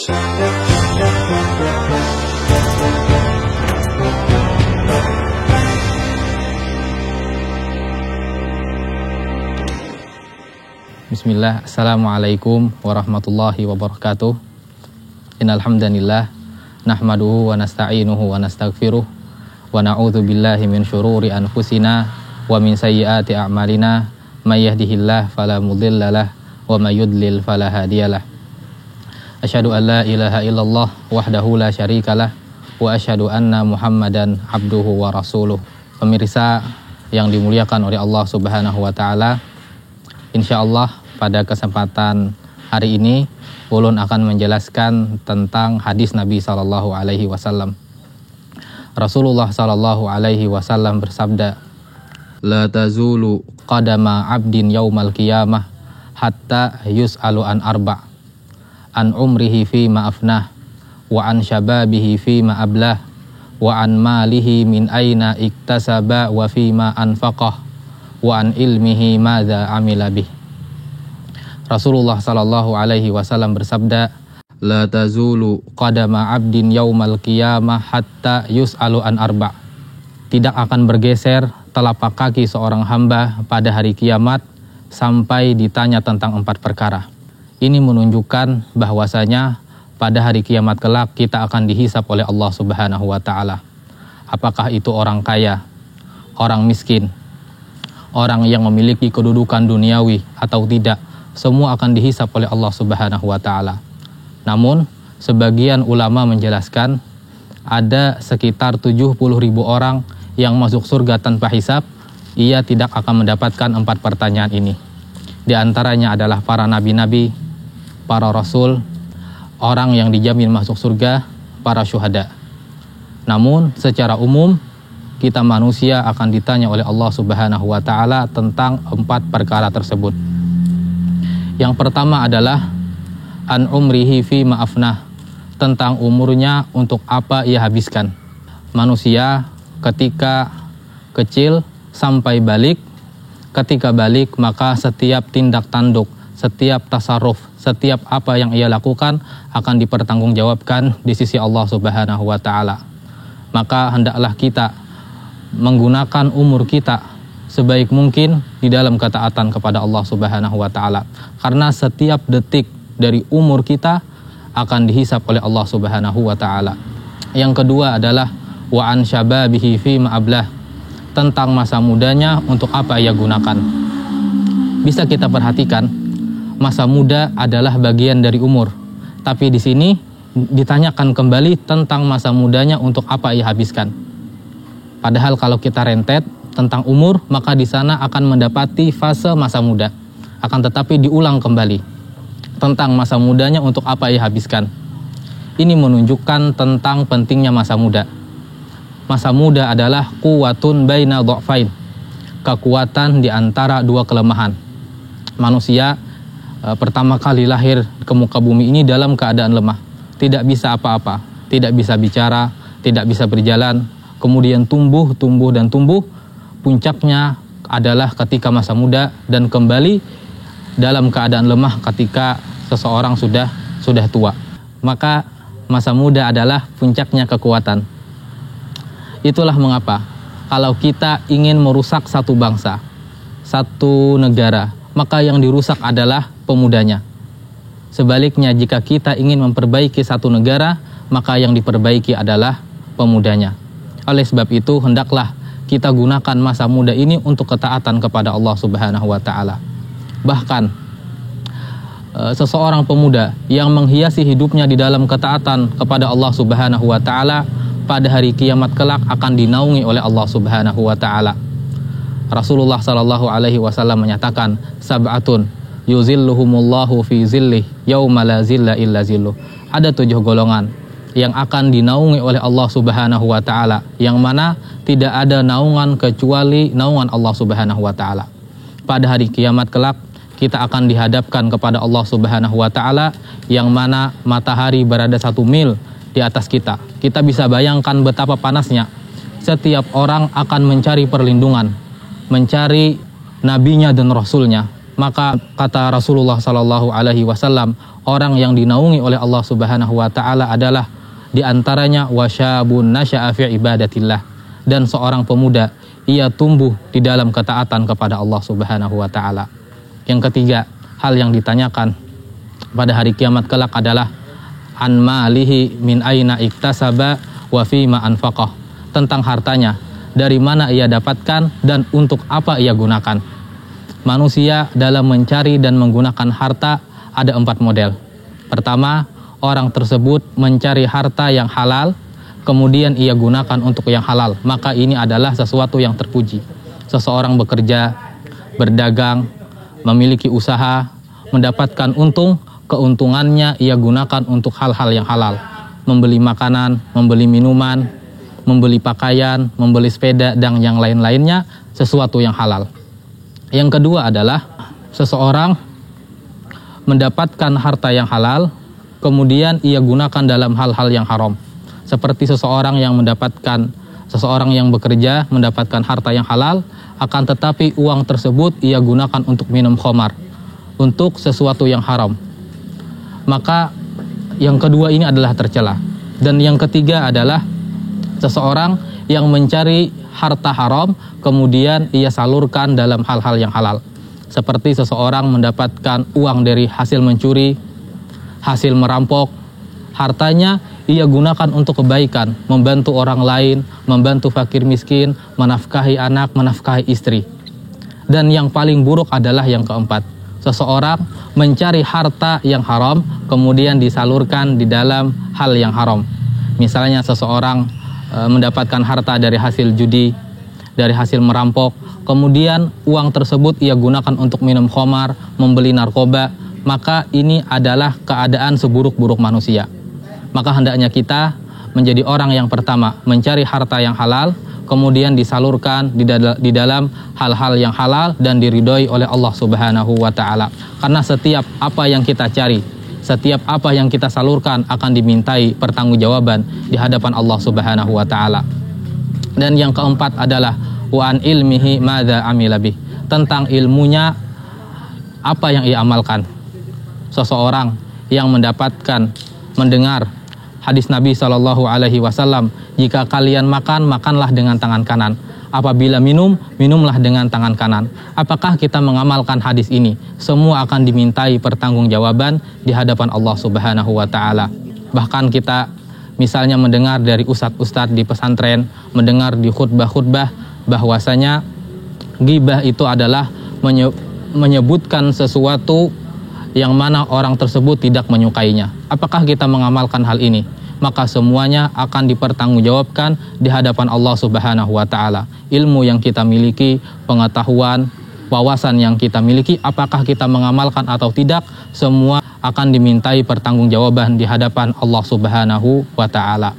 Bismillah, Assalamualaikum warahmatullahi wabarakatuh. Innal hamdanillah nahmaduhu wa nasta'inuhu wa nastaghfiruh wa na'udzu billahi min syururi anfusina wa min sayyiati a'malina may yahdihillahu fala mudhillalah wa may yudlil fala hadiyalah. Asyhadu an la ilaha illallah wahdahu la syarikalah wa asyhadu anna Muhammadan abduhu wa rasuluh. Pemirsa yang dimuliakan oleh Allah Subhanahu wa taala, insyaallah pada kesempatan hari ini ulun akan menjelaskan tentang hadis Nabi sallallahu alaihi wasallam. Rasulullah sallallahu alaihi wasallam bersabda, "La tazulu qadama 'abdin yaumal qiyamah hatta yus'alu an arba', an umrihi fi ma afnah, wa an syababihi fi ma ablah, wa an malihi min aina iktasaba wa fi ma anfaqah, wa an ilmihi madza amila bih." Rasulullah sallallahu alaihi wasallam bersabda, "La tazulu qadama 'abdin yaumal qiyamah hatta yus'alu an arba'." Tidak akan bergeser telapak kaki seorang hamba pada hari kiamat sampai ditanya tentang 4 perkara. Ini menunjukkan bahwasanya pada hari kiamat kelak kita akan dihisap oleh Allah Subhanahu wa taala. Apakah itu orang kaya, orang miskin, orang yang memiliki kedudukan duniawi atau tidak, semua akan dihisap oleh Allah Subhanahu wa taala. Namun, sebagian ulama menjelaskan ada sekitar 70.000 orang yang masuk surga tanpa hisap, ia tidak akan mendapatkan 4 pertanyaan ini. Di antaranya adalah para nabi-nabi, para rasul, orang yang dijamin masuk surga, para syuhada. Namun, secara umum kita manusia akan ditanya oleh Allah Subhanahu wa taala tentang 4 perkara tersebut. Yang pertama adalah an umrihi fi ma'afnah, tentang umurnya untuk apa ia habiskan. Manusia ketika kecil sampai balik, ketika balik maka setiap tindak tanduk, setiap tasarruf, setiap apa yang ia lakukan akan dipertanggungjawabkan di sisi Allah Subhanahu wa taala. Maka hendaklah kita menggunakan umur kita sebaik mungkin di dalam ketaatan kepada Allah Subhanahu wa taala. Karena setiap detik dari umur kita akan dihisap oleh Allah Subhanahu wa taala. Yang kedua adalah wa an syababihi fi ma'ablah, tentang masa mudanya untuk apa ia gunakan. Bisa kita perhatikan, masa muda adalah bagian dari umur. Tapi di sini ditanyakan kembali tentang masa mudanya untuk apa ia habiskan. Padahal kalau kita rentet tentang umur, maka di sana akan mendapati fase masa muda. Akan tetapi diulang kembali tentang masa mudanya untuk apa ia habiskan. Ini menunjukkan tentang pentingnya masa muda. Masa muda adalah quwwatun baina dha'fain, kekuatan di antara 2 kelemahan. Manusia pertama kali lahir ke muka bumi ini dalam keadaan lemah, tidak bisa apa-apa, tidak bisa bicara, tidak bisa berjalan, kemudian tumbuh. Puncaknya adalah ketika masa muda dan kembali dalam keadaan lemah ketika seseorang sudah tua. Maka masa muda adalah puncaknya kekuatan. Itulah mengapa kalau kita ingin merusak satu bangsa, satu negara, maka yang dirusak adalah pemudanya. Sebaliknya, jika kita ingin memperbaiki satu negara, maka yang diperbaiki adalah pemudanya. Oleh sebab itu, hendaklah kita gunakan masa muda ini untuk ketaatan kepada Allah Subhanahu wa taala. Bahkan seseorang pemuda yang menghiasi hidupnya di dalam ketaatan kepada Allah Subhanahu wa taala pada hari kiamat kelak akan dinaungi oleh Allah Subhanahu wa taala. Rasulullah sallallahu alaihi wasallam menyatakan, "Sab'atun yuzilluhumullahu fi zillih yauma la zilla illa zilluh." Ada 7 golongan yang akan dinaungi oleh Allah Subhanahu wa taala, yang mana tidak ada naungan kecuali naungan Allah Subhanahu wa taala. Pada hari kiamat kelak kita akan dihadapkan kepada Allah Subhanahu wa taala, yang mana matahari berada 1 mil di atas kita. Kita bisa bayangkan betapa panasnya. Setiap orang akan mencari perlindungan, mencari nabinya dan rasulnya, Maka kata Rasulullah Sallallahu Alaihi Wasallam, orang yang dinaungi oleh Allah Subhanahu Wa Taala adalah diantaranya wasyabun nasya'a fi ibadatillah, dan seorang pemuda ia tumbuh di dalam ketaatan kepada Allah Subhanahu Wa Taala. Yang ketiga, hal yang ditanyakan pada hari kiamat kelak adalah an malihi min aina iktasaba wa fima anfaqah, tentang hartanya, dari mana ia dapatkan dan untuk apa ia gunakan. Manusia dalam mencari dan menggunakan harta ada 4 model. Pertama, orang tersebut mencari harta yang halal, kemudian ia gunakan untuk yang halal, maka ini adalah sesuatu yang terpuji. Seseorang bekerja, berdagang, memiliki usaha, mendapatkan untung, keuntungannya ia gunakan untuk hal-hal yang halal. Membeli makanan, membeli minuman, membeli pakaian, membeli sepeda, dan yang lain-lainnya, sesuatu yang halal. Yang kedua adalah seseorang mendapatkan harta yang halal, kemudian ia gunakan dalam hal-hal yang haram. Seperti seseorang yang bekerja mendapatkan harta yang halal, akan tetapi uang tersebut ia gunakan untuk minum khamar, untuk sesuatu yang haram. Maka yang kedua ini adalah tercela. Dan yang ketiga adalah seseorang yang mencari harta haram, kemudian ia salurkan dalam hal-hal yang halal. Seperti seseorang mendapatkan uang dari hasil mencuri, hasil merampok, hartanya ia gunakan untuk kebaikan, membantu orang lain, membantu fakir miskin, menafkahi anak, menafkahi istri. Dan yang paling buruk adalah yang keempat, seseorang mencari harta yang haram, kemudian disalurkan di dalam hal yang haram. Misalnya seseorang mendapatkan harta dari hasil judi, dari hasil merampok, kemudian uang tersebut ia gunakan untuk minum khamar, membeli narkoba, maka ini adalah keadaan seburuk-buruk manusia. Maka hendaknya kita menjadi orang yang pertama mencari harta yang halal, kemudian disalurkan di dalam hal-hal yang halal dan diridhoi oleh Allah Subhanahu wa Ta'ala. Karena setiap apa yang kita cari, setiap apa yang kita salurkan akan dimintai pertanggungjawaban di hadapan Allah Subhanahu wa Ta'ala. Dan yang keempat adalah wa an ilmihi madza amila bih, tentang ilmunya apa yang ia amalkan. Seseorang yang mendengar hadis Nabi Shallallahu Alaihi Wasallam, jika kalian makan, makanlah dengan tangan kanan. Apabila minum, minumlah dengan tangan kanan. Apakah kita mengamalkan hadis ini? Semua akan dimintai pertanggungjawaban di hadapan Allah Subhanahu wa Ta'ala. Bahkan kita misalnya mendengar dari ustadz-ustadz di pesantren, mendengar di khutbah-khutbah bahwasanya ghibah itu adalah menyebutkan sesuatu yang mana orang tersebut tidak menyukainya. Apakah kita mengamalkan hal ini? Maka semuanya akan dipertanggungjawabkan di hadapan Allah Subhanahu wa Ta'ala. Ilmu yang kita miliki, pengetahuan, wawasan yang kita miliki, apakah kita mengamalkan atau tidak, semua akan dimintai pertanggungjawaban di hadapan Allah Subhanahu wa Ta'ala.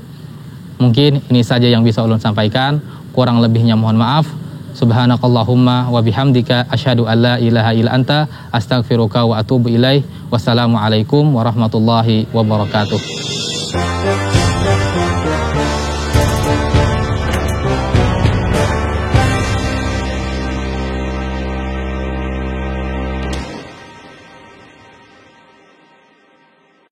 Mungkin ini saja yang bisa ulun sampaikan, kurang lebihnya mohon maaf. Subhanakallahumma wa bihamdika asyhadu an la ilaha illa anta astaghfiruka wa atubu ilaih. Wassalamualaikum warahmatullahi wabarakatuh.